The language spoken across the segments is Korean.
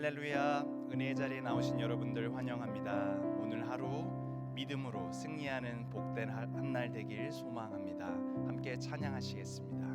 할렐루야, 은혜의 자리에 나오신 여러분들 환영합니다. 오늘 하루 믿음으로 승리하는 복된 한날 되길 소망합니다. 함께 찬양하시겠습니다.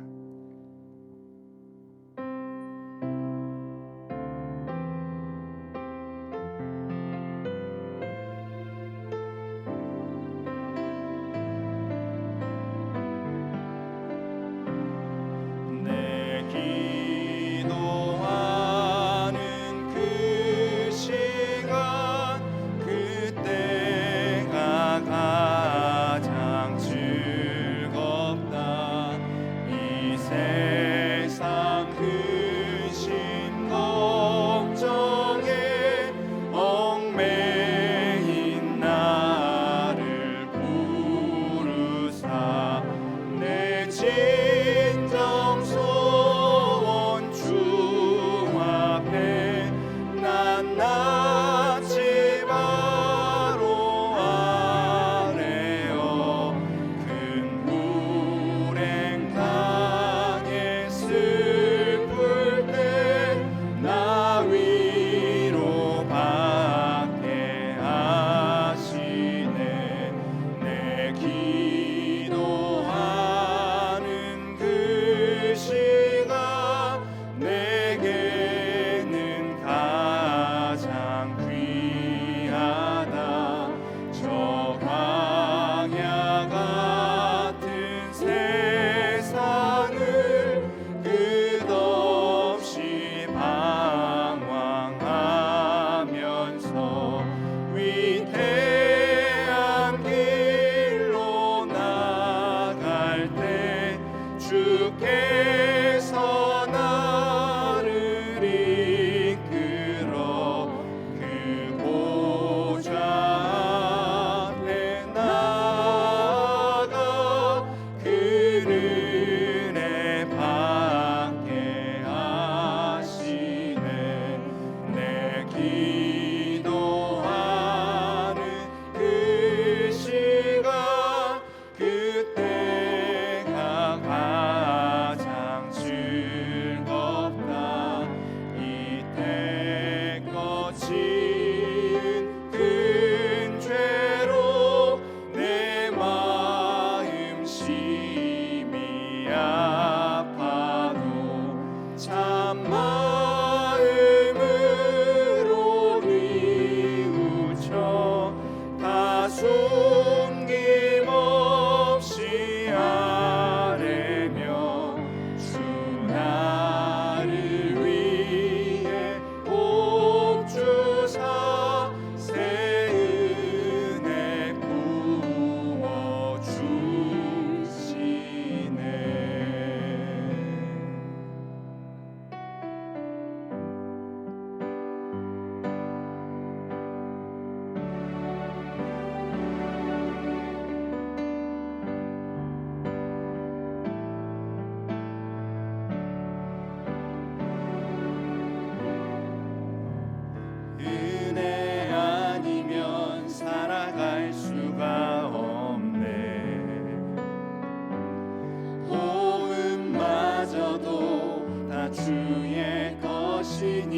주의 것이니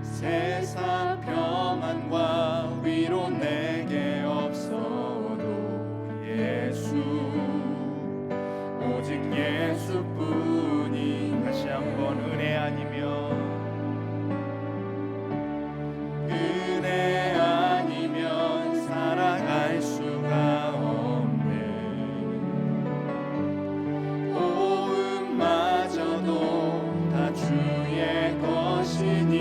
세상 평안과 위로 내게 없어도 예수 오직 예수뿐이 다시 한번 은혜 아니면 살아갈 수가 없네. 호흡마저도 다 주의 것이니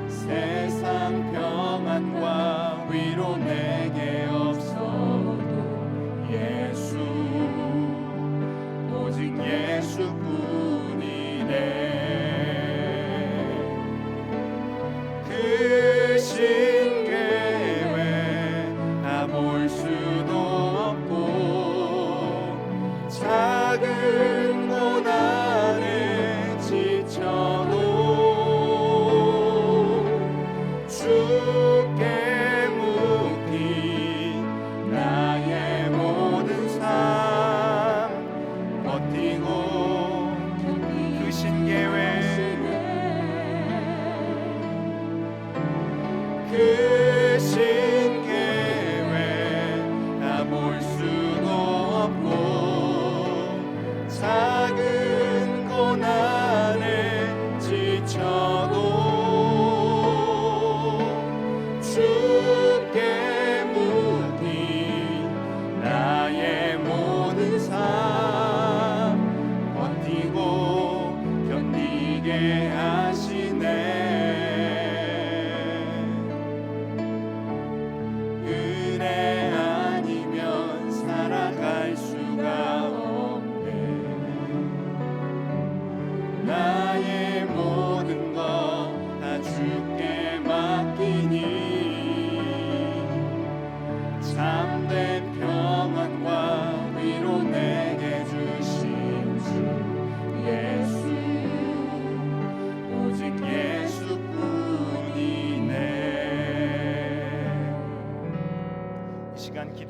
세상 평안과 위로 내게 없어도 예수 오직 예수뿐이네. 그 신계획 다 볼 수도 없고 작은 고난에 지쳐도 주께 묻기 나의 모든 삶 버티고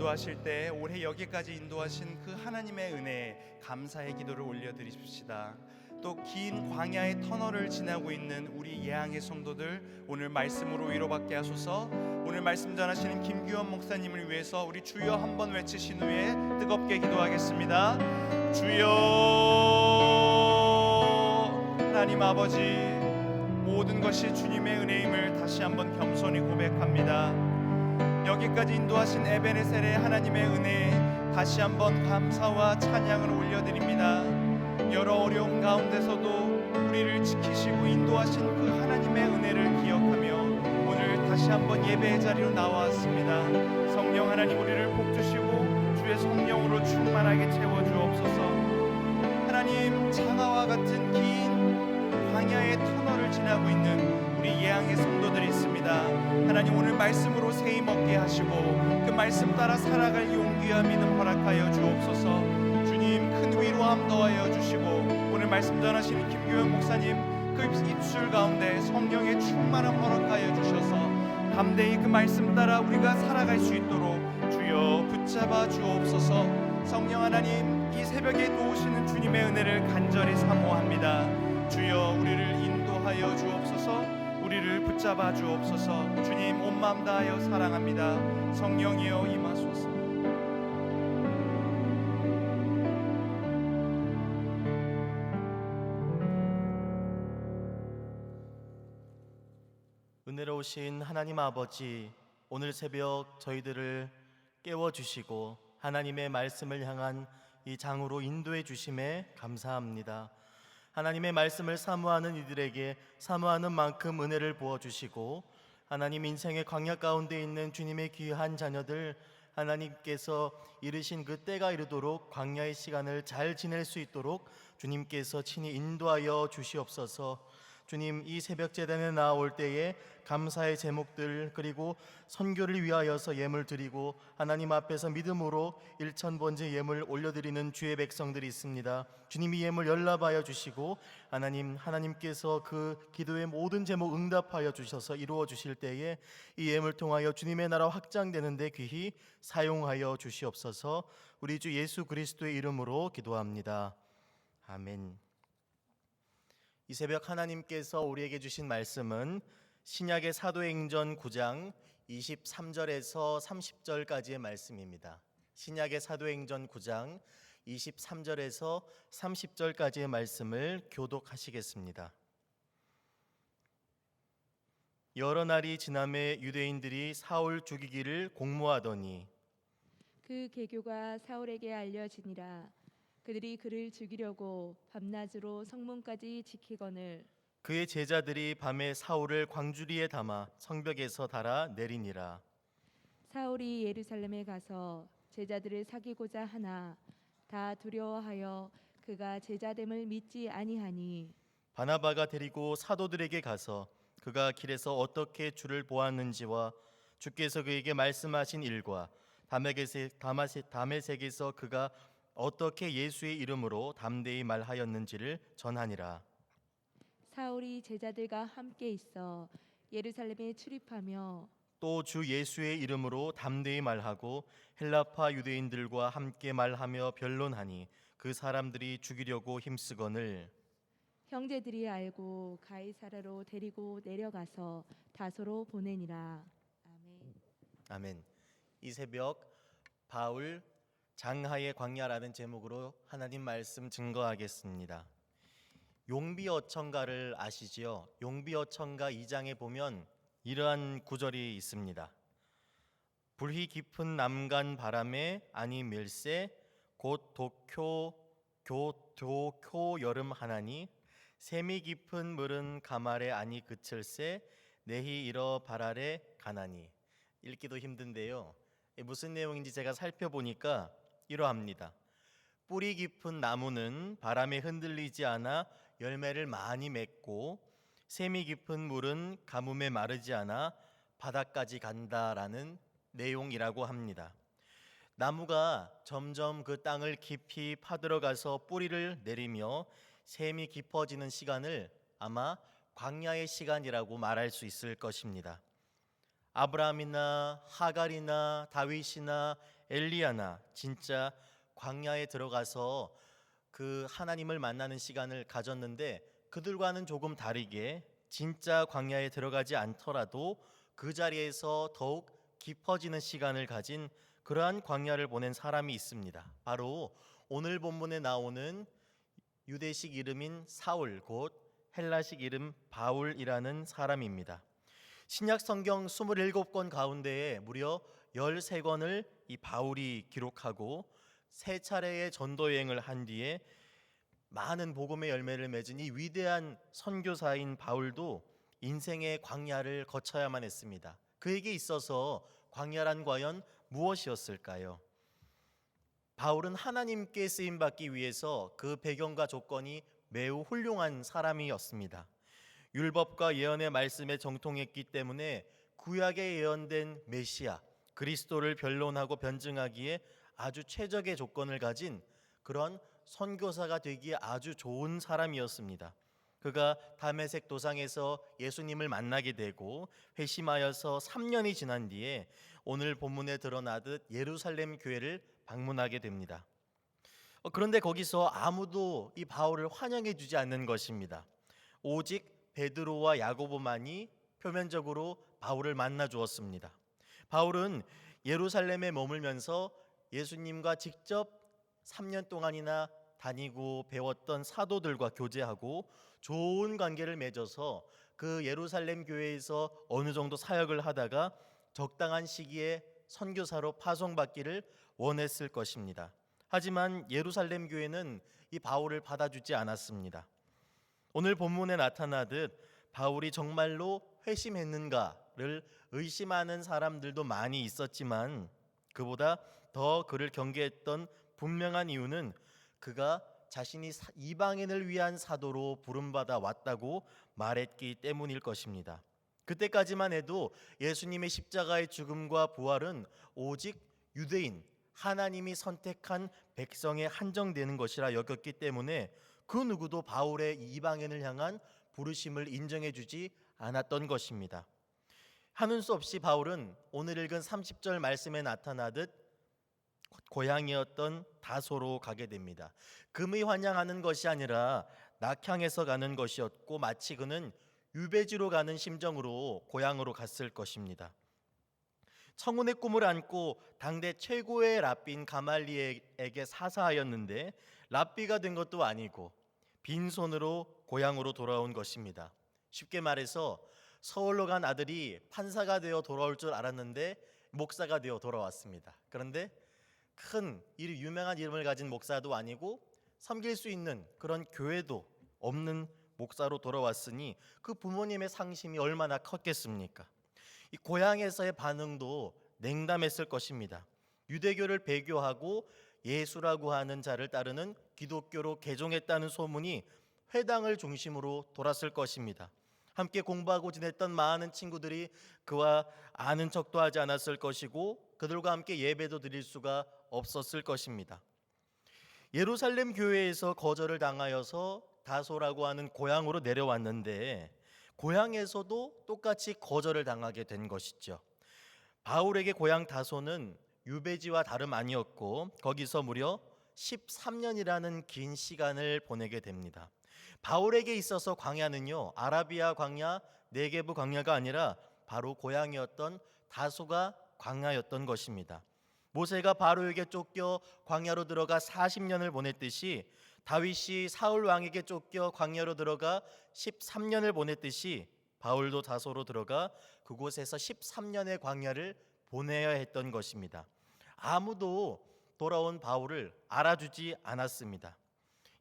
인도하실 때 올해 여기까지 인도하신 그 하나님의 은혜에 감사의 기도를 올려드리십시다. 또 긴 광야의 터널을 지나고 있는 우리 예양의 성도들 오늘 말씀으로 위로받게 하소서. 오늘 말씀 전하시는 김규원 목사님을 위해서 우리 주여 한번 외치신 후에 뜨겁게 기도하겠습니다. 주여. 하나님 아버지, 모든 것이 주님의 은혜임을 다시 한번 겸손히 고백합니다. 여기까지 인도하신 에베네셀의 하나님의 은혜에 다시 한번 감사와 찬양을 올려드립니다. 여러 어려움 가운데서도 우리를 지키시고 인도하신 그 하나님의 은혜를 기억하며 오늘 다시 한번 예배의 자리로 나왔습니다. 성령 하나님, 우리를 복주시고 주의 성령으로 충만하게 채워주옵소서. 하나님, 장화와 같은 긴 광야의 터널을 지나고 있는 우리 예양의 성도들이 있습니다. 하나님, 오늘 말씀으로 새 힘 얻게 하시고 그 말씀 따라 살아갈 용기와 믿음 허락하여 주옵소서. 주님, 큰 위로함 더하여 주시고 오늘 말씀 전하시는 김규현 목사님 그 입술 가운데 성령의 충만함 허락하여 주셔서 담대히 그 말씀 따라 우리가 살아갈 수 있도록 주여 붙잡아 주옵소서. 성령 하나님, 이 새벽에 도우시는 주님의 은혜를 간절히 사모합니다. 주여, 우리를 인도하여 주옵소서. 우리를 붙잡아 주옵소서. 주님, 온 마음 다하여 사랑합니다. 성령이여 임하소서. 은혜로우신 하나님 아버지, 오늘 새벽 저희들을 깨워주시고 하나님의 말씀을 향한 이 장으로 인도해 주심에 감사합니다. 하나님의 말씀을 사모하는 이들에게 사모하는 만큼 은혜를 부어주시고 하나님 인생의 광야 가운데 있는 주님의 귀한 자녀들, 하나님께서 이르신 그 때가 이르도록 광야의 시간을 잘 지낼 수 있도록 주님께서 친히 인도하여 주시옵소서. 주님, 이 새벽 제단에 나올 때에 감사의 제목들 그리고 선교를 위하여서 예물 드리고 하나님 앞에서 믿음으로 일천번제 예물 올려드리는 주의 백성들이 있습니다. 주님, 이 예물 연락하여 주시고 하나님께서 그 기도의 모든 제목 응답하여 주셔서 이루어 주실 때에 이 예물 통하여 주님의 나라 확장되는 데 귀히 사용하여 주시옵소서. 우리 주 예수 그리스도의 이름으로 기도합니다. 아멘. 이 새벽 하나님께서 우리에게 주신 말씀은 신약의 사도행전 9장 23절에서 30절까지의 말씀입니다. 신약의 사도행전 9장 23절에서 30절까지의 말씀을 교독하시겠습니다. 여러 날이 지남에 유대인들이 사울 죽이기를 공모하더니 그 계교가 사울에게 알려지니라. 그들이 그를 죽이려고 밤낮으로 성문까지 지키거늘 그의 제자들이 밤에 사울을 광주리에 담아 성벽에서 달아 내리니라. 사울이 예루살렘에 가서 제자들을 사귀고자 하나 다 두려워하여 그가 제자됨을 믿지 아니하니 바나바가 데리고 사도들에게 가서 그가 길에서 어떻게 주를 보았는지와 주께서 그에게 말씀하신 일과 다메섹에서 그가 어떻게 예수의 이름으로 담대히 말하였는지를 전하니라. 사울이 제자들과 함께 있어 예루살렘에 출입하며 또 주 예수의 이름으로 담대히 말하고 헬라파 유대인들과 함께 말하며 변론하니 그 사람들이 죽이려고 힘쓰거늘 형제들이 알고 가이사라로 데리고 내려가서 다소로 보내니라. 아멘. 아멘. 이 새벽 바울 장하의 광야라는 제목으로 하나님 말씀 증거하겠습니다. 용비어천가를 아시지요? 용비어천가 2장에 보면 이러한 구절이 있습니다. 불희 깊은 남간 바람에 아니 멸세 곧 도쿄 여름 하나니 샘이 깊은 물은 가말에 아니 그칠세 내히 이러 발아래 가나니. 읽기도 힘든데요, 무슨 내용인지 제가 살펴보니까 이러합니다. 뿌리 깊은 나무는 바람에 흔들리지 않아 열매를 많이 맺고 샘이 깊은 물은 가뭄에 마르지 않아 바다까지 간다라는 내용이라고 합니다. 나무가 점점 그 땅을 깊이 파들어가서 뿌리를 내리며 샘이 깊어지는 시간을 아마 광야의 시간이라고 말할 수 있을 것입니다. 아브라함이나 하갈이나 다윗이나 엘리야나 진짜 광야에 들어가서 그 하나님을 만나는 시간을 가졌는데, 그들과는 조금 다르게 진짜 광야에 들어가지 않더라도 그 자리에서 더욱 깊어지는 시간을 가진 그러한 광야를 보낸 사람이 있습니다. 바로 오늘 본문에 나오는 유대식 이름인 사울, 곧 헬라식 이름 바울이라는 사람입니다. 신약 성경 27권 가운데에 무려 13권을 이 바울이 기록하고 3차례의 전도 여행을 한 뒤에 많은 복음의 열매를 맺은 이 위대한 선교사인 바울도 인생의 광야를 거쳐야만 했습니다. 그에게 있어서 광야란 과연 무엇이었을까요? 바울은 하나님께 쓰임 받기 위해서 그 배경과 조건이 매우 훌륭한 사람이었습니다. 율법과 예언의 말씀에 정통했기 때문에 구약에 예언된 메시아 그리스도를 변론하고 변증하기에 아주 최적의 조건을 가진 그런 선교사가 되기에 아주 좋은 사람이었습니다. 그가 다메섹 도상에서 예수님을 만나게 되고 회심하여서 3년이 지난 뒤에 오늘 본문에 드러나듯 예루살렘 교회를 방문하게 됩니다. 그런데 거기서 아무도 이 바울을 환영해 주지 않는 것입니다. 오직 베드로와 야고보만이 표면적으로 바울을 만나 주었습니다. 바울은 예루살렘에 머물면서 예수님과 직접 3년 동안이나 다니고 배웠던 사도들과 교제하고 좋은 관계를 맺어서 그 예루살렘 교회에서 어느 정도 사역을 하다가 적당한 시기에 선교사로 파송받기를 원했을 것입니다. 하지만 예루살렘 교회는 이 바울을 받아주지 않았습니다. 오늘 본문에 나타나듯 바울이 정말로 회심했는가를 의심하는 사람들도 많이 있었지만 그보다 더 그를 경계했던 분명한 이유는 그가 자신이 이방인을 위한 사도로 부름받아 왔다고 말했기 때문일 것입니다. 그때까지만 해도 예수님의 십자가의 죽음과 부활은 오직 유대인, 하나님이 선택한 백성에 한정되는 것이라 여겼기 때문에 그 누구도 바울의 이방인을 향한 부르심을 인정해 주지 않았던 것입니다. 하는 수 없이 바울은 오늘 읽은 30절 말씀에 나타나듯 고향이었던 다소로 가게 됩니다. 금이 환영하는 것이 아니라 낙향에서 가는 것이었고 마치 그는 유배지로 가는 심정으로 고향으로 갔을 것입니다. 청혼의 꿈을 안고 당대 최고의 랍비인 가말리엘에게 사사하였는데 랍비가 된 것도 아니고 빈손으로 고향으로 돌아온 것입니다. 쉽게 말해서 서울로 간 아들이 판사가 되어 돌아올 줄 알았는데 목사가 되어 돌아왔습니다. 그런데 큰 유명한 이름을 가진 목사도 아니고 섬길 수 있는 그런 교회도 없는 목사로 돌아왔으니 그 부모님의 상심이 얼마나 컸겠습니까? 이 고향에서의 반응도 냉담했을 것입니다. 유대교를 배교하고 예수라고 하는 자를 따르는 기독교로 개종했다는 소문이 회당을 중심으로 돌았을 것입니다. 함께 공부하고 지냈던 많은 친구들이 그와 아는 척도 하지 않았을 것이고 그들과 함께 예배도 드릴 수가 없었을 것입니다. 예루살렘 교회에서 거절을 당하여서 다소라고 하는 고향으로 내려왔는데 고향에서도 똑같이 거절을 당하게 된 것이죠. 바울에게 고향 다소는 유배지와 다름 아니었고 거기서 무려 13년이라는 긴 시간을 보내게 됩니다. 바울에게 있어서 광야는요, 아라비아 광야, 네게부 광야가 아니라 바로 고향이었던 다소가 광야였던 것입니다. 모세가 바로에게 쫓겨 광야로 들어가 40년을 보냈듯이 다윗이 사울 왕에게 쫓겨 광야로 들어가 13년을 보냈듯이 바울도 다소로 들어가 그곳에서 13년의 광야를 보내야 했던 것입니다. 아무도 돌아온 바울을 알아주지 않았습니다.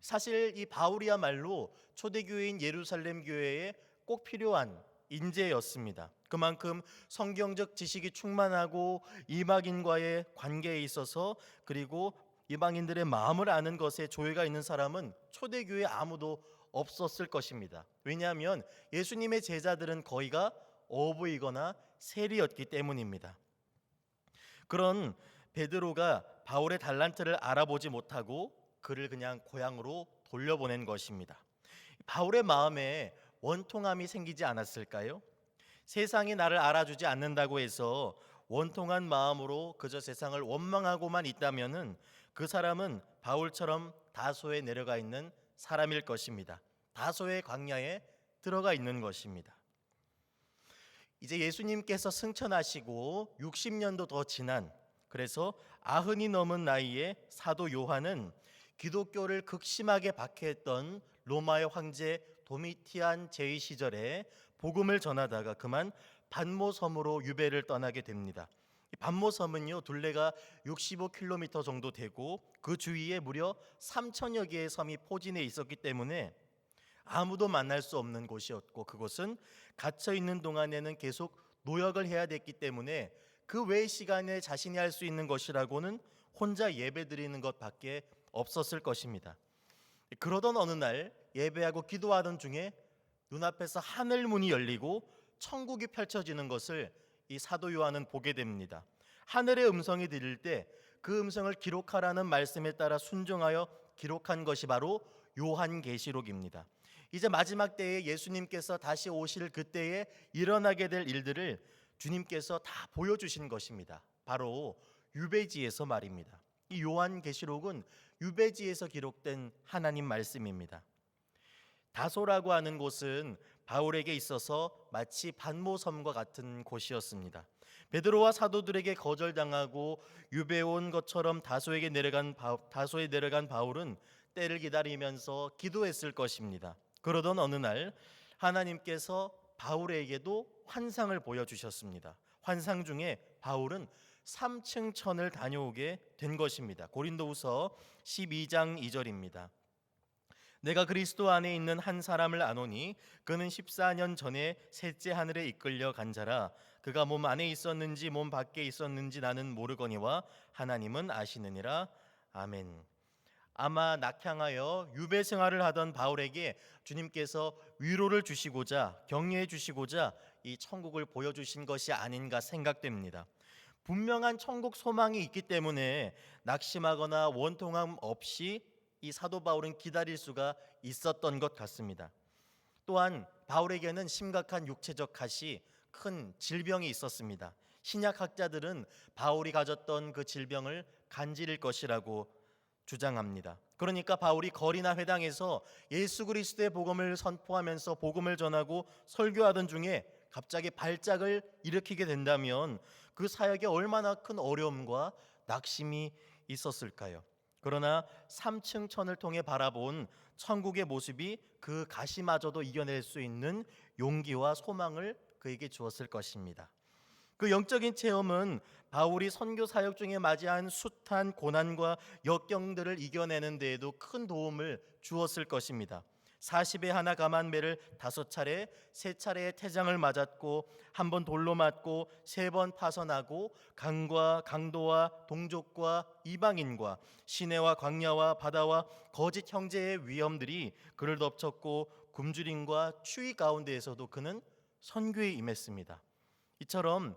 사실 이 바울이야말로 초대교회인 예루살렘 교회에 꼭 필요한 인재였습니다. 그만큼 성경적 지식이 충만하고 이방인과의 관계에 있어서 그리고 이방인들의 마음을 아는 것에 조예가 있는 사람은 초대교회에 아무도 없었을 것입니다. 왜냐하면 예수님의 제자들은 거의가 어부이거나 세리였기 때문입니다. 그런 베드로가 바울의 달란트를 알아보지 못하고 그를 그냥 고향으로 돌려보낸 것입니다. 바울의 마음에 원통함이 생기지 않았을까요? 세상이 나를 알아주지 않는다고 해서 원통한 마음으로 그저 세상을 원망하고만 있다면은 그 사람은 바울처럼 다소에 내려가 있는 사람일 것입니다. 다소의 광야에 들어가 있는 것입니다. 이제 예수님께서 승천하시고 60년도 더 지난, 그래서 90이 넘은 나이에 사도 요한은 기독교를 극심하게 박해했던 로마의 황제 도미티안 제2 시절에 복음을 전하다가 그만 반모섬으로 유배를 떠나게 됩니다. 이 반모섬은요, 둘레가 65km 정도 되고 그 주위에 무려 3천여 개의 섬이 포진해 있었기 때문에 아무도 만날 수 없는 곳이었고, 그곳은 갇혀 있는 동안에는 계속 노역을 해야 됐기 때문에 그 외의 시간에 자신이 할 수 있는 것이라고는 혼자 예배 드리는 것밖에 없었을 것입니다. 그러던 어느 날 예배하고 기도하던 중에 눈앞에서 하늘 문이 열리고 천국이 펼쳐지는 것을 이 사도 요한은 보게 됩니다. 하늘의 음성이 들릴 때 그 음성을 기록하라는 말씀에 따라 순종하여 기록한 것이 바로 요한계시록입니다. 이제 마지막 때에 예수님께서 다시 오실 그때에 일어나게 될 일들을 주님께서 다 보여주신 것입니다. 바로 유배지에서 말입니다. 이 요한계시록은 유배지에서 기록된 하나님 말씀입니다. 다소라고 하는 곳은 바울에게 있어서 마치 반모섬과 같은 곳이었습니다. 베드로와 사도들에게 거절당하고 유배에 온 것처럼 다소에 내려간 바울은 때를 기다리면서 기도했을 것입니다. 그러던 어느 날 하나님께서 바울에게도 환상을 보여주셨습니다. 환상 중에 바울은 3층 천을 다녀오게 된 것입니다. 고린도후서 12장 2절입니다. 내가 그리스도 안에 있는 한 사람을 아노니 그는 14년 전에 셋째 하늘에 이끌려 간 자라. 그가 몸 안에 있었는지 몸 밖에 있었는지 나는 모르거니와 하나님은 아시느니라. 아멘. 아마 낙향하여 유배 생활을 하던 바울에게 주님께서 위로를 주시고자, 격려해 주시고자 이 천국을 보여주신 것이 아닌가 생각됩니다. 분명한 천국 소망이 있기 때문에 낙심하거나 원통함 없이 이 사도 바울은 기다릴 수가 있었던 것 같습니다. 또한 바울에게는 심각한 육체적 가시, 큰 질병이 있었습니다. 신약학자들은 바울이 가졌던 그 질병을 간질일 것이라고 주장합니다. 그러니까 바울이 거리나 회당에서 예수 그리스도의 복음을 선포하면서 복음을 전하고 설교하던 중에 갑자기 발작을 일으키게 된다면 그 사역에 얼마나 큰 어려움과 낙심이 있었을까요? 그러나 3층 천을 통해 바라본 천국의 모습이 그 가시마저도 이겨낼 수 있는 용기와 소망을 그에게 주었을 것입니다. 그 영적인 체험은 바울이 선교 사역 중에 맞이한 숱한 고난과 역경들을 이겨내는 데에도 큰 도움을 주었을 것입니다. 40에 하나 감한 매를 5차례, 3차례의 태장을 맞았고, 한 번 돌로 맞고, 3번 파선하고, 강과 강도와 동족과 이방인과 시내와 광야와 바다와 거짓 형제의 위험들이 그를 덮쳤고, 굶주림과 추위 가운데에서도 그는 선교에 임했습니다. 이처럼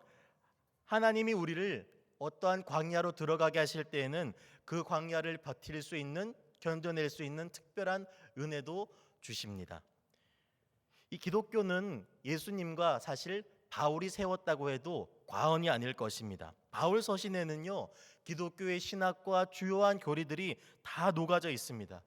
하나님이 우리를 어떠한 광야로 들어가게 하실 때에는 그 광야를 버틸 수 있는, 견뎌낼 수 있는 특별한 은혜도 주십니다. 이 기독교는 예수님과 사실 바울이 세웠다고 해도 과언이 아닐 것입니다. 바울 서신에는요, 기독교의 신학과 주요한 교리들이 다 녹아져 있습니다.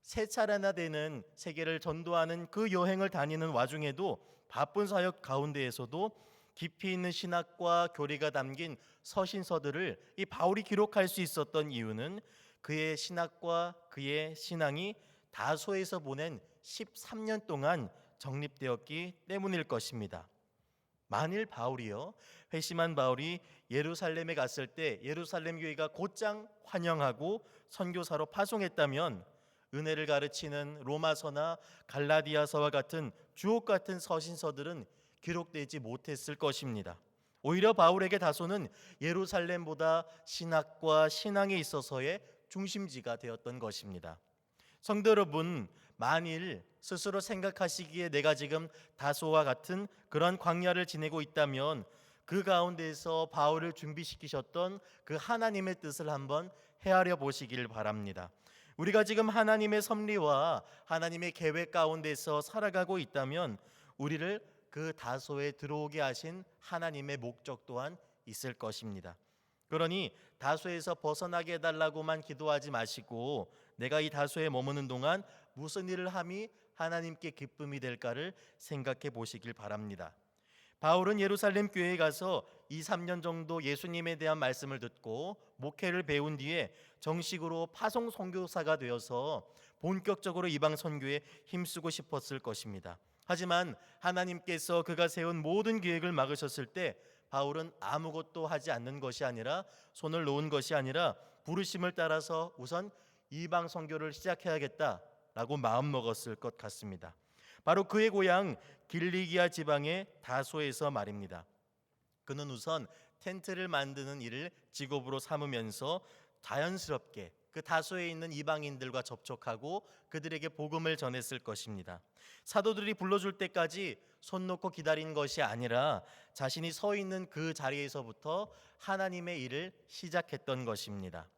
3차례나 되는 세계를 전도하는 그 여행을 다니는 와중에도 바쁜 사역 가운데에서도 깊이 있는 신학과 교리가 담긴 서신서들을 이 바울이 기록할 수 있었던 이유는 그의 신학과 그의 신앙이 다소에서 보낸 13년 동안 정립되었기 때문일 것입니다. 만일 바울이요, 회심한 바울이 예루살렘에 갔을 때 예루살렘 교회가 곧장 환영하고 선교사로 파송했다면 은혜를 가르치는 로마서나 갈라디아서와 같은 주옥 같은 서신서들은 기록되지 못했을 것입니다. 오히려 바울에게 다소는 예루살렘보다 신학과 신앙에 있어서의 중심지가 되었던 것입니다. 성도 여러분, 만일 스스로 생각하시기에 내가 지금 다소와 같은 그런 광야를 지내고 있다면 그 가운데에서 바울을 준비시키셨던 그 하나님의 뜻을 한번 헤아려 보시길 바랍니다. 우리가 지금 하나님의 섭리와 하나님의 계획 가운데서 살아가고 있다면 우리를 그 다소에 들어오게 하신 하나님의 목적 또한 있을 것입니다. 그러니 다소에서 벗어나게 해달라고만 기도하지 마시고 내가 이 다소에 머무는 동안 무슨 일을 함이 하나님께 기쁨이 될까를 생각해 보시길 바랍니다. 바울은 예루살렘 교회에 가서 2-3년 정도 예수님에 대한 말씀을 듣고 목회를 배운 뒤에 정식으로 파송 선교사가 되어서 본격적으로 이방 선교에 힘쓰고 싶었을 것입니다. 하지만 하나님께서 그가 세운 모든 계획을 막으셨을 때 바울은 아무것도 하지 않는 것이 아니라 손을 놓은 것이 아니라 부르심을 따라서 우선 이방 선교를 시작해야겠다라고 마음먹었을 것 같습니다. 바로 그의 고향 길리기아 지방의 다소에서 말입니다. 그는 우선 텐트를 만드는 일을 직업으로 삼으면서 자연스럽게 그 다소에 있는 이방인들과 접촉하고 그들에게 복음을 전했을 것입니다. 사도들이 불러줄 때까지 손 놓고 기다린 것이 아니라 자신이 서 있는 그 자리에서부터 하나님의 일을 시작했던 것입니다.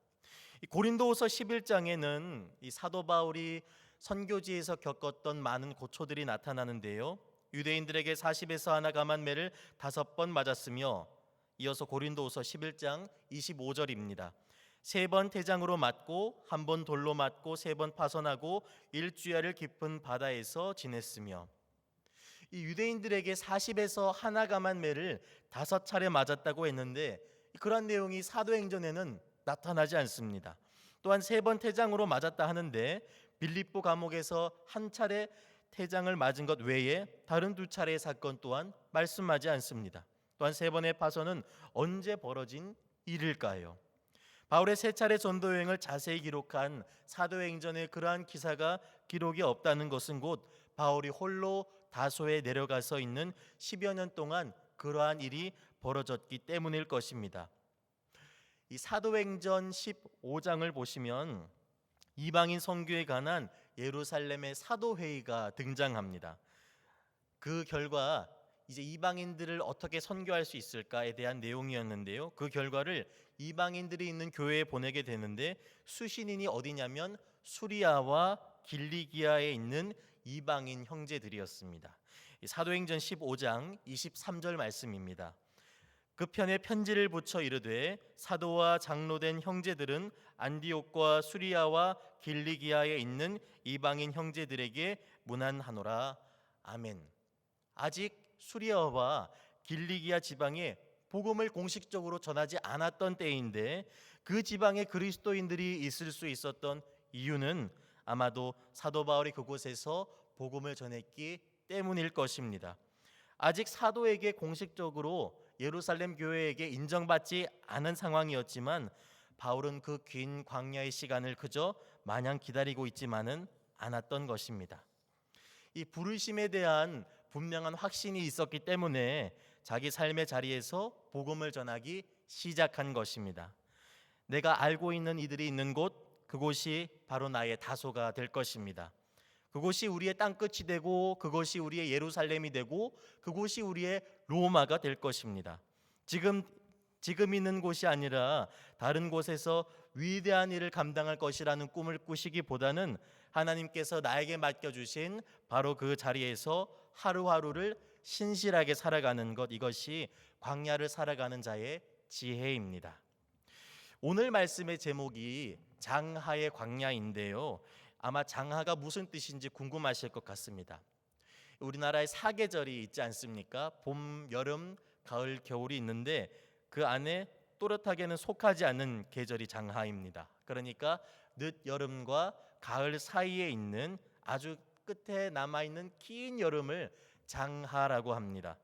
고린도후서 11장에는 이 사도 바울이 선교지에서 겪었던 많은 고초들이 나타나는데요. 유대인들에게 40에서 하나 감한 매를 5번 맞았으며 이어서 고린도후서 11장 25절입니다. 3번 태장으로 맞고 1번 돌로 맞고 3번 파선하고 일주야를 깊은 바다에서 지냈으며 이 유대인들에게 40에서 하나 감한 매를 5차례 맞았다고 했는데 그런 내용이 사도행전에는 나타나지 않습니다. 또한 3번 태장으로 맞았다 하는데 빌립보 감옥에서 한 차례 태장을 맞은 것 외에 다른 2차례의 사건 또한 말씀하지 않습니다. 또한 3번의 파선은 언제 벌어진 일일까요? 바울의 3차례 전도 여행을 자세히 기록한 사도행전에 그러한 기사가 기록이 없다는 것은 곧 바울이 홀로 다소에 내려가서 있는 10여 년 동안 그러한 일이 벌어졌기 때문일 것입니다. 이 사도행전 15장을 보시면 이방인 선교에 관한 예루살렘의 사도회의가 등장합니다. 그 결과 이제 이방인들을 어떻게 선교할 수 있을까에 대한 내용이었는데요. 그 결과를 이방인들이 있는 교회에 보내게 되는데 수신인이 어디냐면 수리아와 길리기아에 있는 이방인 형제들이었습니다. 사도행전 15장 23절 말씀입니다. 그 편에 편지를 붙여 이르되 사도와 장로된 형제들은 안디옥과 수리아와 길리기아에 있는 이방인 형제들에게 문안하노라. 아멘. 아직 수리아와 길리기아 지방에 복음을 공식적으로 전하지 않았던 때인데 그 지방에 그리스도인들이 있을 수 있었던 이유는 아마도 사도 바울이 그곳에서 복음을 전했기 때문일 것입니다. 아직 사도에게 공식적으로 예루살렘 교회에게 인정받지 않은 상황이었지만 바울은 그 긴 광야의 시간을 그저 마냥 기다리고 있지만은 않았던 것입니다. 이 부르심에 대한 분명한 확신이 있었기 때문에 자기 삶의 자리에서 복음을 전하기 시작한 것입니다. 내가 알고 있는 이들이 있는 곳, 그곳이 바로 나의 다소가 될 것입니다. 그곳이 우리의 땅끝이 되고 그것이 우리의 예루살렘이 되고 그곳이 우리의 로마가 될 것입니다. 지금 있는 곳이 아니라 다른 곳에서 위대한 일을 감당할 것이라는 꿈을 꾸시기보다는 하나님께서 나에게 맡겨주신 바로 그 자리에서 하루하루를 신실하게 살아가는 것, 이것이 광야를 살아가는 자의 지혜입니다. 오늘 말씀의 제목이 장하의 광야인데요. 아마 장하가 무슨 뜻인지 궁금하실 것 같습니다. 우리나라에 4계절이 있지 않습니까? 봄, 여름, 가을, 겨울이 있는데 그 안에 또렷하게는 속하지 않는 계절이 장하입니다. 그러니까 늦여름과 가을 사이에 있는 아주 끝에 남아있는 긴 여름을 장하라고 합니다.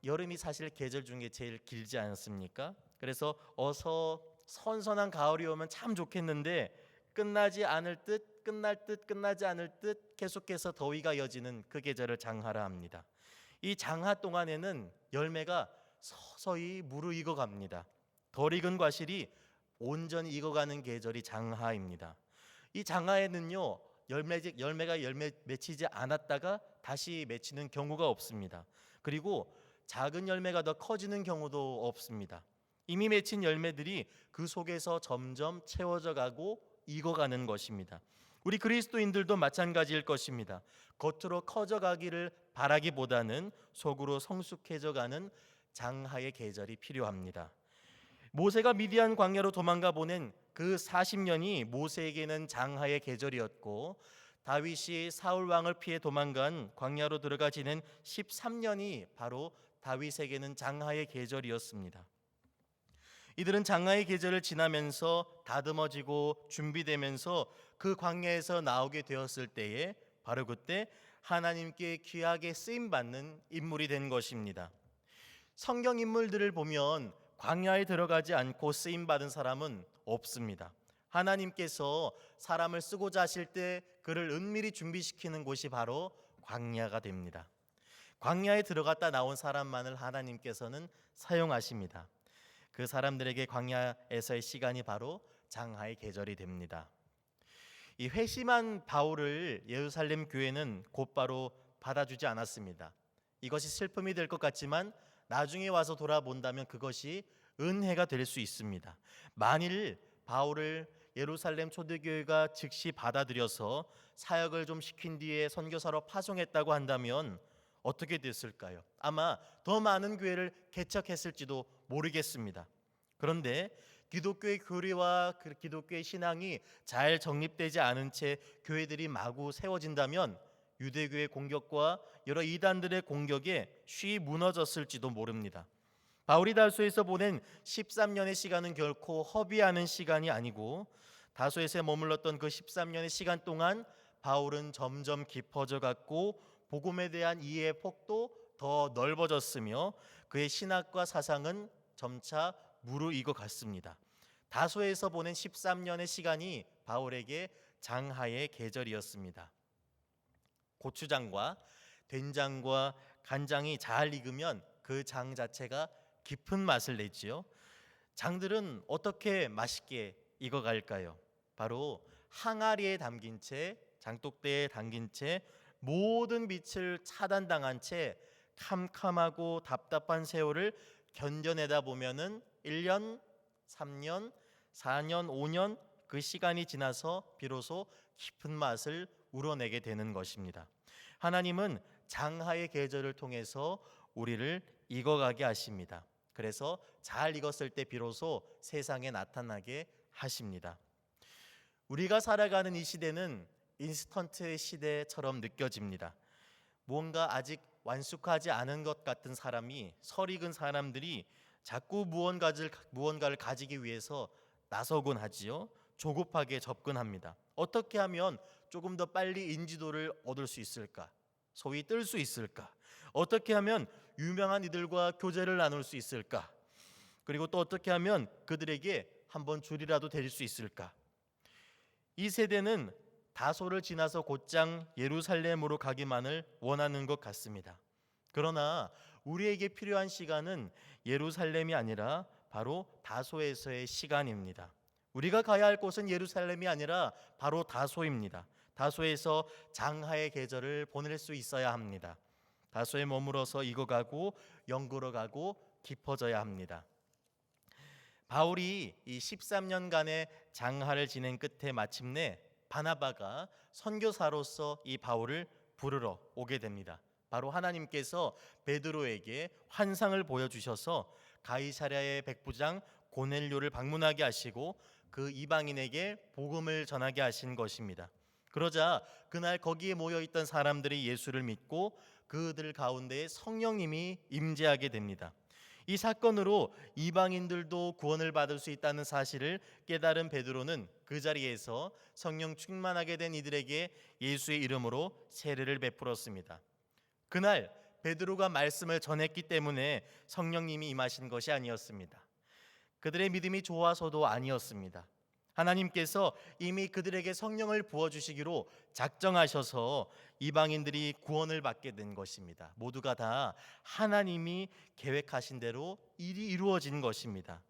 여름이 사실 계절 중에 제일 길지 않습니까? 그래서 어서 선선한 가을이 오면 참 좋겠는데 끝나지 않을 듯 끝날 듯 끝나지 않을 듯 계속해서 더위가 이어지는 그 계절을 장하라 합니다. 이 장하 동안에는 열매가 서서히 무르익어 갑니다. 덜 익은 과실이 온전히 익어가는 계절이 장하입니다. 이 장하에는요 열매가 맺히지 않았다가 다시 맺히는 경우가 없습니다. 그리고 작은 열매가 더 커지는 경우도 없습니다. 이미 맺힌 열매들이 그 속에서 점점 채워져 가고 익어가는 것입니다. 우리 그리스도인들도 마찬가지일 것입니다. 겉으로 커져가기를 바라기보다는 속으로 성숙해져가는 장하의 계절이 필요합니다. 모세가 미디안 광야로 도망가 보낸 그 40년이 모세에게는 장하의 계절이었고, 다윗이 사울 왕을 피해 도망간 광야로 들어가 지낸 13년이 바로 다윗에게는 장하의 계절이었습니다. 이들은 장하의 계절을 지나면서 다듬어지고 준비되면서 그 광야에서 나오게 되었을 때에 바로 그때 하나님께 귀하게 쓰임 받는 인물이 된 것입니다. 성경 인물들을 보면 광야에 들어가지 않고 쓰임 받은 사람은 없습니다. 하나님께서 사람을 쓰고자 하실 때 그를 은밀히 준비시키는 곳이 바로 광야가 됩니다. 광야에 들어갔다 나온 사람만을 하나님께서는 사용하십니다. 그 사람들에게 광야에서의 시간이 바로 장하의 계절이 됩니다. 이 회심한 바울을 예루살렘 교회는 곧바로 받아주지 않았습니다. 이것이 슬픔이 될 것 같지만 나중에 와서 돌아본다면 그것이 은혜가 될 수 있습니다. 만일 바울을 예루살렘 초대교회가 즉시 받아들여서 사역을 좀 시킨 뒤에 선교사로 파송했다고 한다면 어떻게 됐을까요? 아마 더 많은 교회를 개척했을지도 모르겠습니다. 그런데 기독교의 교리와 그 기독교의 신앙이 잘 정립되지 않은 채 교회들이 마구 세워진다면 유대교의 공격과 여러 이단들의 공격에 쉬이 무너졌을지도 모릅니다. 바울이 다소에서 보낸 13년의 시간은 결코 허비하는 시간이 아니고, 다소에서 머물렀던 그 13년의 시간 동안 바울은 점점 깊어져 갔고 복음에 대한 이해의 폭도 더 넓어졌으며 그의 신학과 사상은 점차 무르익어 갔습니다. 다소에서 보낸 13년의 시간이 바울에게 장하의 계절이었습니다. 고추장과 된장과 간장이 잘 익으면 그 장 자체가 깊은 맛을 내지요. 장들은 어떻게 맛있게 익어갈까요? 바로 항아리에 담긴 채, 장독대에 담긴 채 모든 빛을 차단당한 채 캄캄하고 답답한 세월을 견뎌내다 보면은 1년, 3년, 4년, 5년 그 시간이 지나서 비로소 깊은 맛을 우러내게 되는 것입니다. 하나님은 장하의 계절을 통해서 우리를 익어가게 하십니다. 그래서 잘 익었을 때 비로소 세상에 나타나게 하십니다. 우리가 살아가는 이 시대는 인스턴트의 시대처럼 느껴집니다. 뭔가 아직 완숙하지 않은 것 같은 사람이, 설익은 사람들이 자꾸 무언가를 가지기 위해서 나서곤 하지요. 조급하게 접근합니다. 어떻게 하면 조금 더 빨리 인지도를 얻을 수 있을까? 소위 뜰 수 있을까? 어떻게 하면 유명한 이들과 교제를 나눌 수 있을까? 그리고 또 어떻게 하면 그들에게 한번 줄이라도 될 수 있을까? 이 세대는 다소를 지나서 곧장 예루살렘으로 가기만을 원하는 것 같습니다. 그러나 우리에게 필요한 시간은 예루살렘이 아니라 바로 다소에서의 시간입니다. 우리가 가야 할 곳은 예루살렘이 아니라 바로 다소입니다. 다소에서 장하의 계절을 보낼 수 있어야 합니다. 다소에 머물어서 익어가고 연구러가고 깊어져야 합니다. 바울이 이 13년간의 장하를 지낸 끝에 마침내 바나바가 선교사로서 이 바울을 부르러 오게 됩니다. 바로 하나님께서 베드로에게 환상을 보여주셔서 가이사랴의 백부장 고넬료를 방문하게 하시고 그 이방인에게 복음을 전하게 하신 것입니다. 그러자 그날 거기에 모여있던 사람들이 예수를 믿고 그들 가운데에 성령님이 임재하게 됩니다. 이 사건으로 이방인들도 구원을 받을 수 있다는 사실을 깨달은 베드로는 그 자리에서 성령 충만하게 된 이들에게 예수의 이름으로 세례를 베풀었습니다. 그날 베드로가 말씀을 전했기 때문에 성령님이 임하신 것이 아니었습니다. 그들의 믿음이 좋아서도 아니었습니다. 하나님께서 이미 그들에게 성령을 부어주시기로 작정하셔서 이방인들이 구원을 받게 된 것입니다. 모두가 다 하나님이 계획하신 대로 일이 이루어진 것입니다.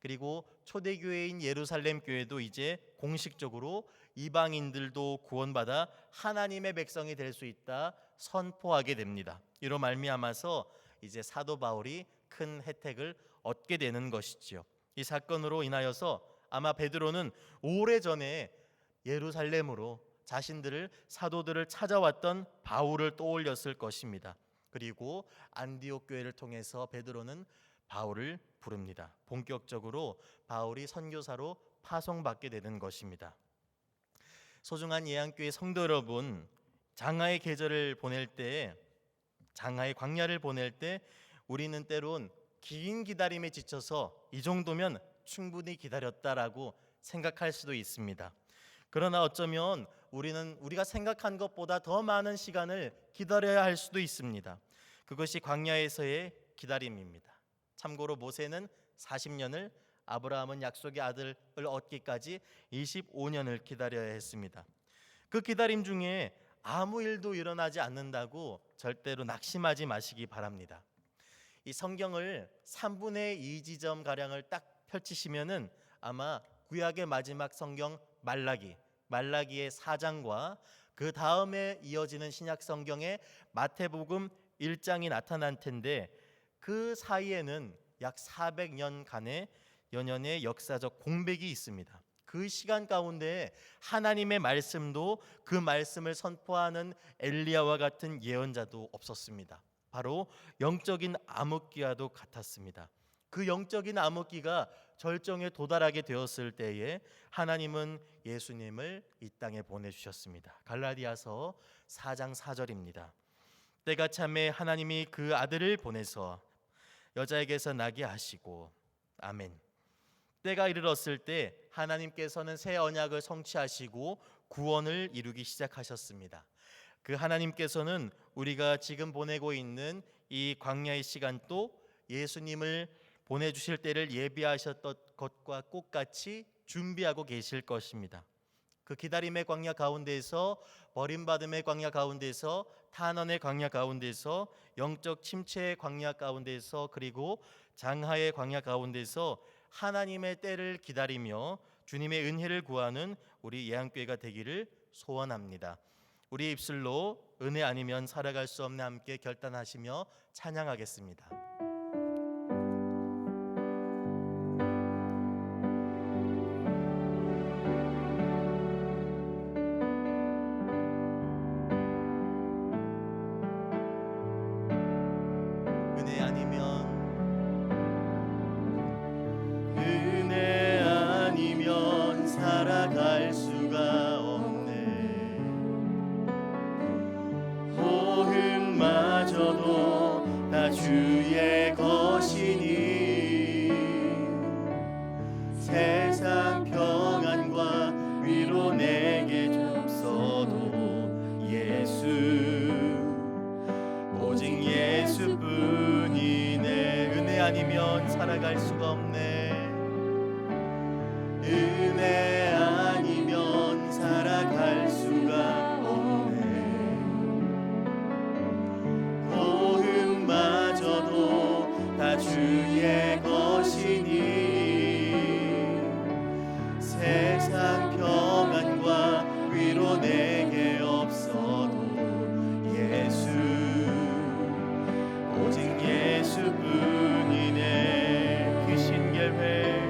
그리고 초대교회인 예루살렘 교회도 이제 공식적으로 이방인들도 구원받아 하나님의 백성이 될 수 있다 선포하게 됩니다. 이로 말미암아서 이제 사도 바울이 큰 혜택을 얻게 되는 것이지요. 이 사건으로 인하여서 아마 베드로는 오래전에 예루살렘으로 자신들을 사도들을 찾아왔던 바울을 떠올렸을 것입니다. 그리고 안디옥 교회를 통해서 베드로는 바울을 부릅니다. 본격적으로 바울이 선교사로 파송받게 되는 것입니다. 소중한 예안교회 성도 여러분, 장하의 계절을 보낼 때, 장하의 광야를 보낼 때 우리는 때론 긴 기다림에 지쳐서 이 정도면 충분히 기다렸다라고 생각할 수도 있습니다. 그러나 어쩌면 우리가 생각한 것보다 더 많은 시간을 기다려야 할 수도 있습니다. 그것이 광야에서의 기다림입니다. 참고로 모세는 40년을, 아브라함은 약속의 아들을 얻기까지 25년을 기다려야 했습니다. 그 기다림 중에 아무 일도 일어나지 않는다고 절대로 낙심하지 마시기 바랍니다. 이 성경을 3분의 2 지점 가량을 딱 펼치시면은 아마 구약의 마지막 성경 말라기의 4장과 그 다음에 이어지는 신약 성경의 마태복음 1장이 나타날 텐데, 그 사이에는 약 400년간의 연연의 역사적 공백이 있습니다. 그 시간 가운데 하나님의 말씀도, 그 말씀을 선포하는 엘리야와 같은 예언자도 없었습니다. 바로 영적인 암흑기와도 같았습니다. 그 영적인 암흑기가 절정에 도달하게 되었을 때에 하나님은 예수님을 이 땅에 보내주셨습니다. 갈라디아서 4장 4절입니다. 때가 참에 하나님이 그 아들을 보내서 여자에게서 나게 하시고, 아멘. 때가 이르렀을 때 하나님께서는 새 언약을 성취하시고 구원을 이루기 시작하셨습니다. 그 하나님께서는 우리가 지금 보내고 있는 이 광야의 시간도 예수님을 보내주실 때를 예비하셨던 것과 똑같이 준비하고 계실 것입니다. 그 기다림의 광야 가운데서, 버림받음의 광야 가운데서, 탄원의 광야 가운데서, 영적 침체의 광야 가운데서, 그리고 장하의 광야 가운데서 하나님의 때를 기다리며 주님의 은혜를 구하는 우리 예안교회가 되기를 소원합니다. 우리 입술로 은혜 아니면 살아갈 수 없네 함께 결단하시며 찬양하겠습니다. 은혜 아니면 살아갈 수가 없네. 호흡마저도 다 주의 것이니 세상 평안과 위로 내게 줬어도 예수, 오직 예수뿐이네. 은혜 아니면 살아갈 수가 없네. 은혜 아니면 살아갈 수가 없네. 호흡마저도 다 주의 것이니 세상 평안과 위로 내게 없어도 예수, 오직 예수뿐이네. 그 신계회,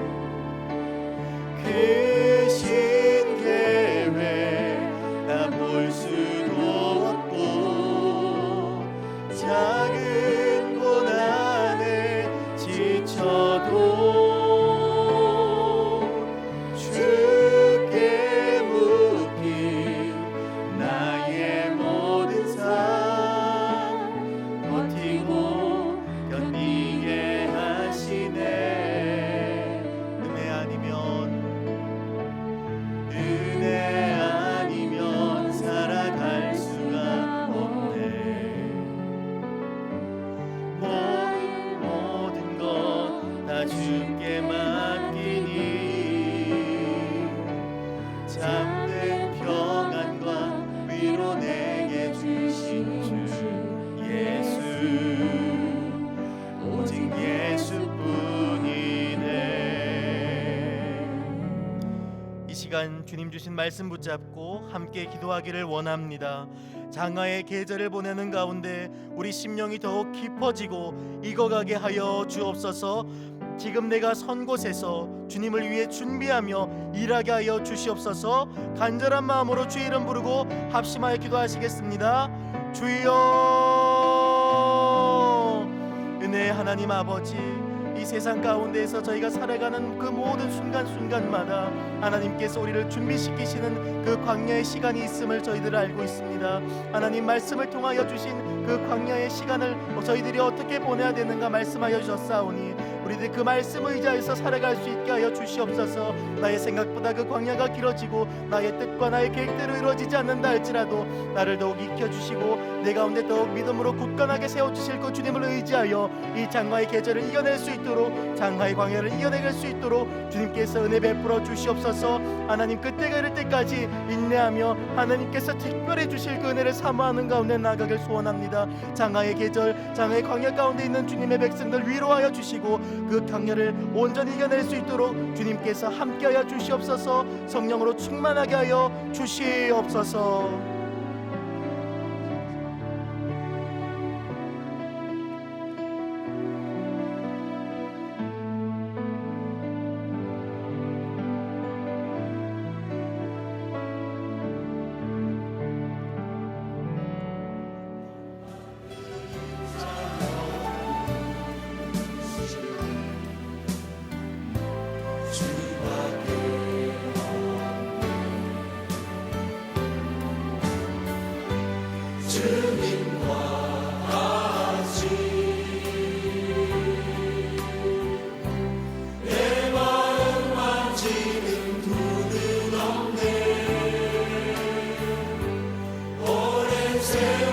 그 신계회 다 볼 수도 없고 작은 고난에 지쳐도 주께 묻기 나의 모든 삶 버티고 견디게 하시네. 은혜 아니면 살아갈 수가 없네. 모든 것 다 주께 맡기니 참된 평안과 위로 내게 주신 주 예수, 오직 예수뿐이네. 이 시간 주님 주신 말씀 붙잡고 함께 기도하기를 원합니다. 장하의 계절을 보내는 가운데 우리 심령이 더욱 깊어지고 익어가게 하여 주옵소서. 지금 내가 선 곳에서 주님을 위해 준비하며 일하게 하여 주시옵소서. 간절한 마음으로 주의 이름 부르고 합심하여 기도하시겠습니다. 주여 은혜의 하나님 아버지, 이 세상 가운데에서 저희가 살아가는 그 모든 순간순간마다 하나님께서 우리를 준비시키시는 그 광야의 시간이 있음을 저희들 알고 있습니다. 하나님 말씀을 통하여 주신 그 광야의 시간을 저희들이 어떻게 보내야 되는가 말씀하여 주셨사오니 우리들 그 말씀 의지하여서 살아갈 수 있게 하여 주시옵소서. 나의 생각보다 그 광야가 길어지고 나의 뜻과 나의 계획대로 이루어지지 않는다 할지라도 나를 더욱 익혀주시고 내 가운데 더욱 믿음으로 굳건하게 세워주실 그 주님을 의지하여 이 장마의 계절을 이겨낼 수 있도록, 장마의 광야를 이겨낼 수 있도록 주님께서 은혜 베풀어 주시옵소서. 하나님 그때가 이를 때까지 인내하며 하나님께서 특별히 주실 그 은혜를 사모하는 가운데 나가길 소원합니다. 장마의 계절, 장마의 광야 가운데 있는 주님의 백성들 위로하여 주시고 그 강렬을 온전히 이겨낼 수 있도록 주님께서 함께하여 주시옵소서. 성령으로 충만하게 하여 주시옵소서. 세상